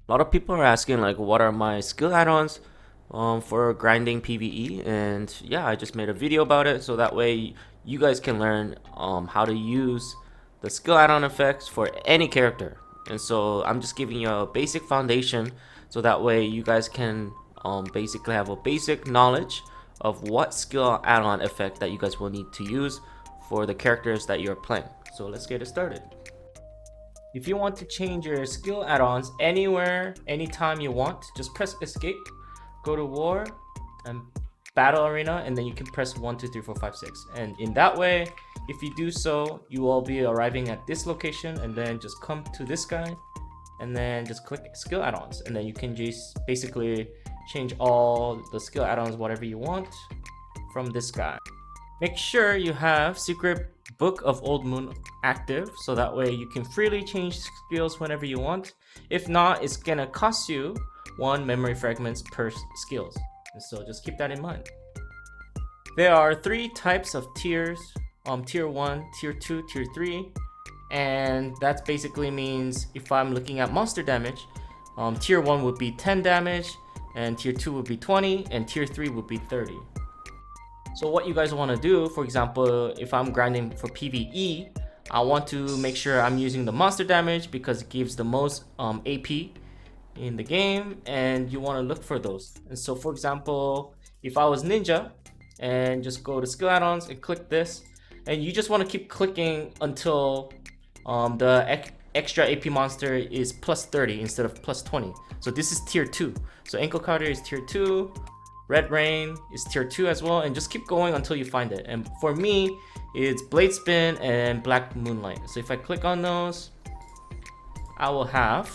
A lot of people are asking like what are my skill add-ons for grinding PVE, and yeah, I just made a video about it so that way you guys can learn how to use the skill add-on effects for any character. And so I'm just giving you a basic foundation so that way you guys can basically have a basic knowledge of what skill add-on effect that you guys will need to use for the characters that you're playing. So let's get it started. If you want to change your skill add-ons anywhere, anytime you want, just press escape, go to war and battle arena, and then you can press 1, 2, 3, 4, 5, 6. And in that way, if you do so, you will be arriving at this location, and then just come to this guy and then just click skill add-ons, and then you can just basically change all the skill add-ons whatever you want from this guy. Make sure you have secret Book of Old Moon active so that way you can freely change skills whenever you want. If not, it's gonna cost you 1 memory fragments per skills, and so just keep that in mind. There are 3 types of tiers, tier 1, tier 2, tier 3, and that basically means if I'm looking at monster damage, tier 1 would be 10 damage, and tier 2 would be 20, and tier 3 would be 30. So what you guys want to do, for example, if I'm grinding for PVE, I want to make sure I'm using the monster damage because it gives the most AP in the game, and you want to look for those. And so for example, if I was ninja and just go to skill add-ons and click this, and you just want to keep clicking until the extra AP monster is plus 30 instead of plus 20. So this is tier 2. So ankle cutter is tier 2. Red Rain is tier 2 as well, and just keep going until you find it. And for me, it's Blade Spin and Black Moonlight. So if I click on those, I will have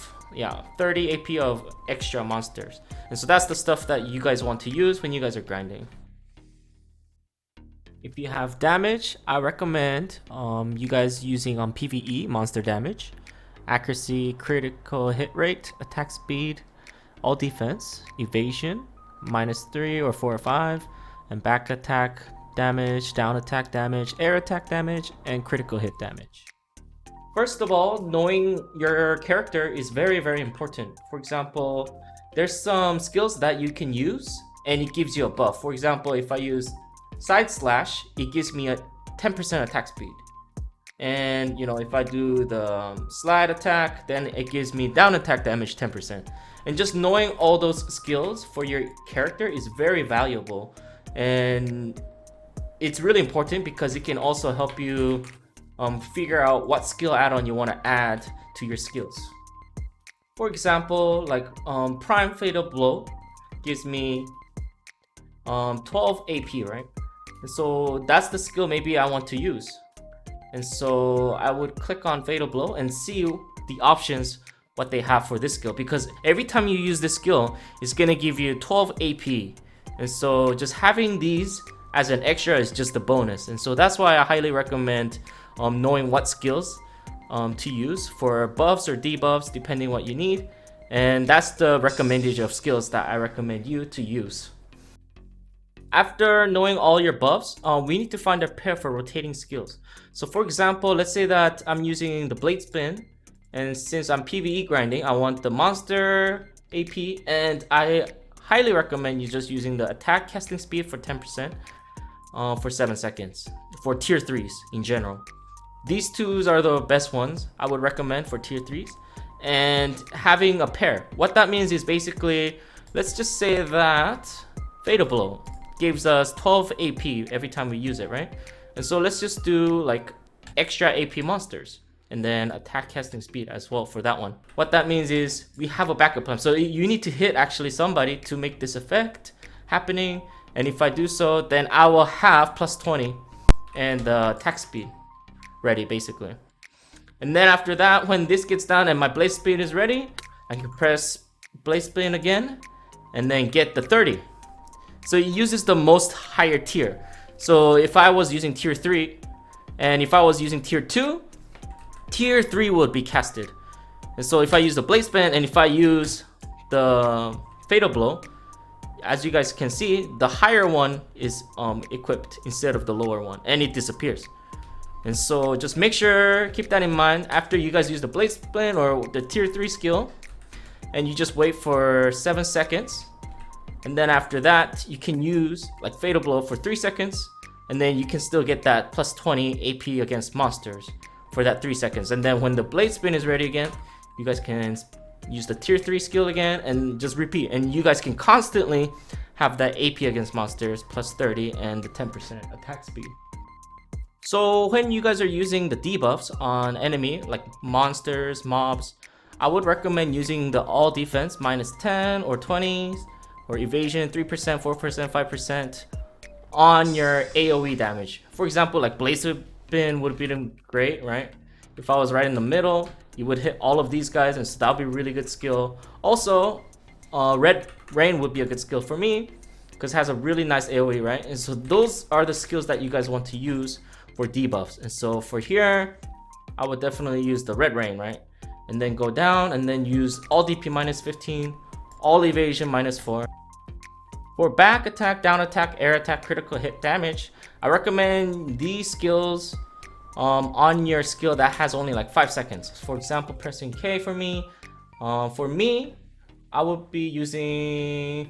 30 AP of extra monsters. And so that's the stuff that you guys want to use when you guys are grinding. If you have damage, I recommend you guys using PVE monster damage, accuracy, critical hit rate, attack speed, all defense, evasion, -3 or 4 or 5, and back attack damage, down attack damage, air attack damage, and critical hit damage. First of all, knowing your character is very, very important. For example, there's some skills that you can use and it gives you a buff. For example, if I use side slash, it gives me a 10% attack speed. And if I do the slide attack, then it gives me down attack damage 10%. And just knowing all those skills for your character is very valuable, and it's really important because it can also help you figure out what skill add-on you want to add to your skills. For example, like Prime Fatal Blow gives me 12 AP, right? And so that's the skill maybe I want to use. And so I would click on Fatal Blow and see the options what they have for this skill, because every time you use this skill, it's gonna give you 12 AP. And so just having these as an extra is just a bonus. And so that's why I highly recommend knowing what skills to use for buffs or debuffs depending what you need. And that's the recommendation of skills that I recommend you to use. After knowing all your buffs, we need to find a pair for rotating skills. So for example, let's say that I'm using the Blade Spin, and since I'm PvE grinding, I want the monster AP, and I highly recommend you just using the attack casting speed for 10% for 7 seconds for tier 3s in general. These twos are the best ones I would recommend for tier 3s, and having a pair. What that means is basically, let's just say that Fatal Blow gives us 12 AP every time we use it, right? And so let's just do like extra AP monsters and then attack casting speed as well for that one. What that means is we have a backup plan. So you need to hit actually somebody to make this effect happening. And if I do so, then I will have plus 20 and the attack speed ready basically. And then after that, when this gets down and my blade speed is ready, I can press blade spin again and then get the 30. So it uses the most higher tier. So if I was using tier 3 and if I was using tier 2, tier 3 would be casted. And so if I use the blade spin and if I use the fatal blow, as you guys can see, the higher one is equipped instead of the lower one, and it disappears. And so just make sure, keep that in mind after you guys use the blade spin or the tier 3 skill. and you just wait for 7 seconds. And then after that, you can use like Fatal Blow for 3 seconds, and then you can still get that plus 20 AP against monsters for that 3 seconds. And then when the Blade Spin is ready again, you guys can use the tier 3 skill again and just repeat. And you guys can constantly have that AP against monsters plus 30 and the 10% attack speed. So when you guys are using the debuffs on enemy like monsters, mobs, I would recommend using the all defense minus 10 or 20s, or evasion 3%, 4%, 5% on your AoE damage. For example, like Blaze Spin would be great, right? If I was right in the middle, you would hit all of these guys, and so that would be a really good skill. Also, Red Rain would be a good skill for me because it has a really nice AoE, right? And so those are the skills that you guys want to use for debuffs. And so for here, I would definitely use the Red Rain, right? And then go down and then use all DP minus 15, all evasion minus 4. For back attack, down attack, air attack, critical hit damage, I recommend these skills on your skill that has only like 5 seconds. For example, pressing K for me. For me, I would be using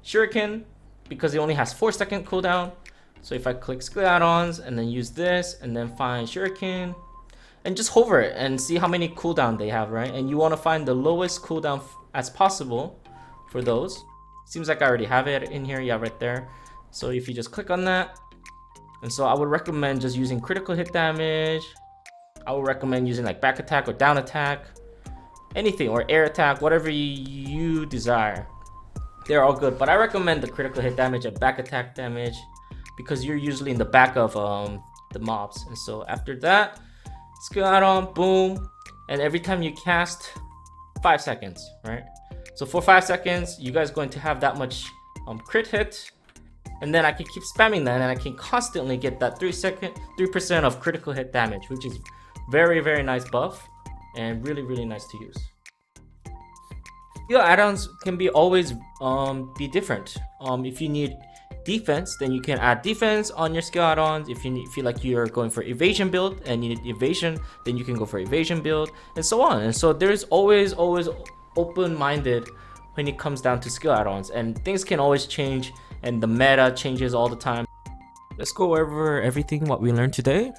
Shuriken because it only has 4-second cooldown. So if I click skill add-ons and then use this and then find Shuriken and just hover it and see how many cooldown they have, right? And you want to find the lowest cooldown as possible for those. Seems like I already have it in here, yeah, right there. So if you just click on that, and so I would recommend just using critical hit damage. I would recommend using like back attack or down attack, anything, or air attack, whatever you desire. They're all good, but I recommend the critical hit damage and back attack damage because you're usually in the back of the mobs. And so after that, skill add-on, boom, and every time you cast, 5 seconds, right? So for 5 seconds, you guys are going to have that much crit hit, and then I can keep spamming that, and I can constantly get that 3% of critical hit damage, which is very, very nice buff and really, really nice to use. Skill add-ons can be always be different. If you need defense, then you can add defense on your skill add-ons. If you feel like you're going for evasion build and you need evasion, then you can go for evasion build, and so on. And so there's always open-minded when it comes down to skill add-ons, and things can always change and the meta changes all the time. Let's go over everything what we learned today.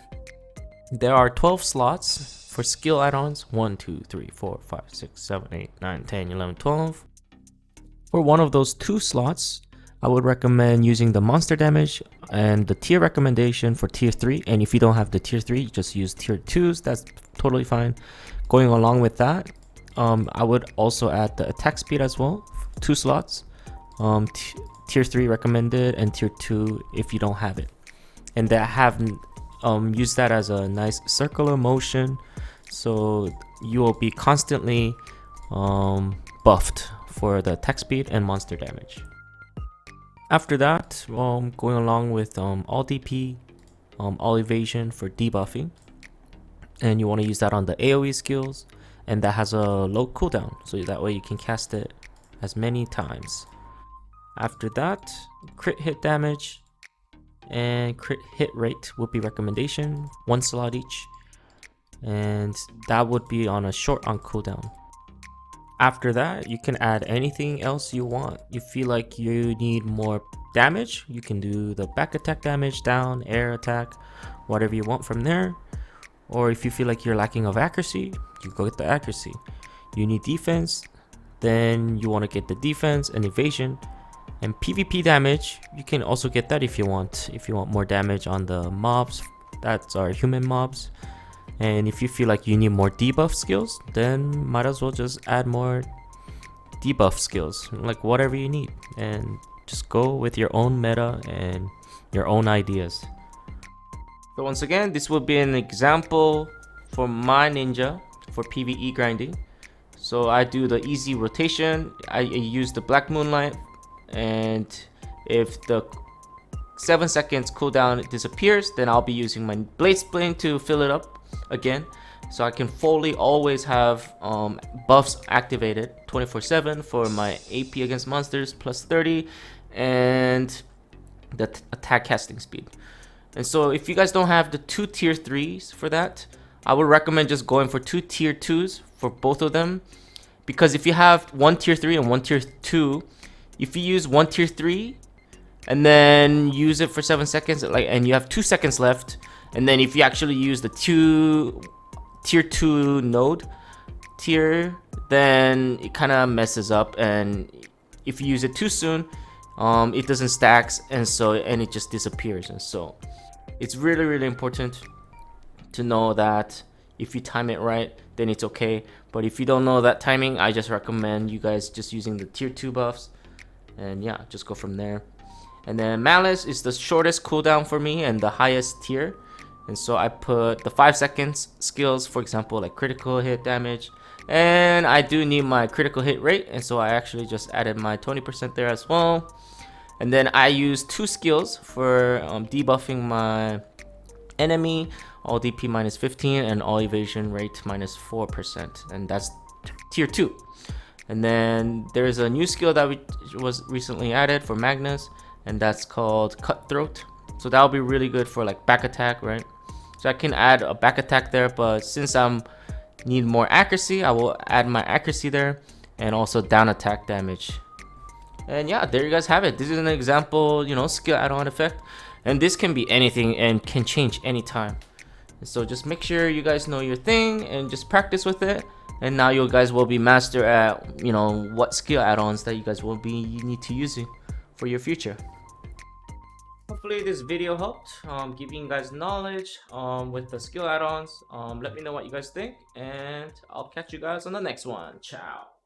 There are 12 slots for skill add-ons. 1, 2, 3, 4, 5, 6, 7, 8, 9, 10, 11, 12. For one of those 2 slots, I would recommend using the monster damage and the tier recommendation for tier 3. And if you don't have the tier 3, you just use tier 2s. That's totally fine. Going along with that, I would also add the attack speed as well, 2 slots. Tier 3 recommended and tier 2 if you don't have it. And that have use that as a nice circular motion, so you will be constantly buffed for the attack speed and monster damage. After that, going along with all DP, all evasion for debuffing, and you want to use that on the AoE skills, and that has a low cooldown, so that way you can cast it as many times. After that, crit hit damage and crit hit rate would be recommendation, 1 slot each, and that would be on a short on cooldown. After that, you can add anything else you want. You feel like you need more damage, you can do the back attack damage, down, air attack, whatever you want from there. Or if you feel like you're lacking of accuracy, you go get the accuracy. You need defense, then you want to get the defense and evasion. And PvP damage, you can also get that if you want. If you want more damage on the mobs, that's our human mobs. And if you feel like you need more debuff skills, then might as well just add more debuff skills, like whatever you need, and just go with your own meta and your own ideas. So once again, this will be an example for my ninja for PvE grinding. So I do the easy rotation. I use the Black Moonlight, and if the 7 seconds cooldown disappears, then I'll be using my Blade Spin to fill it up again, so I can fully always have buffs activated 24/7 for my AP against monsters plus 30 and the attack casting speed. And so if you guys don't have the 2 tier 3s for that, I would recommend just going for 2 tier 2s for both of them, because if you have one tier 3 and one tier 2, if you use one tier 3 and then use it for 7 seconds, like, and you have 2 seconds left, and then if you actually use the tier 2 node tier, then it kind of messes up, and if you use it too soon, it doesn't stack, and it just disappears. And so it's really important to know that if you time it right, then it's okay. But if you don't know that timing, I just recommend you guys just using the tier 2 buffs, and yeah, just go from there. And then Malice is the shortest cooldown for me and the highest tier, and so I put the 5 seconds skills, for example, like critical hit damage, and I do need my critical hit rate, and so I actually just added my 20% there as well. And then I use 2 skills for debuffing my enemy, all DP minus 15 and all evasion rate minus 4%, and that's tier 2. And then there's a new skill that was recently added for Magnus, and that's called Cutthroat. So that'll be really good for like back attack, right? So I can add a back attack there, but since I need more accuracy, I will add my accuracy there, and also down attack damage. And yeah, there you guys have it. This is an example, you know, skill add-on effect, and this can be anything and can change anytime. So just make sure you guys know your thing and just practice with it, and now you guys will be master at, you know, what skill add-ons that you guys will be need to using for your future. Hopefully this video helped giving you guys knowledge with the skill add-ons. Let me know what you guys think, and I'll catch you guys on the next one. Ciao.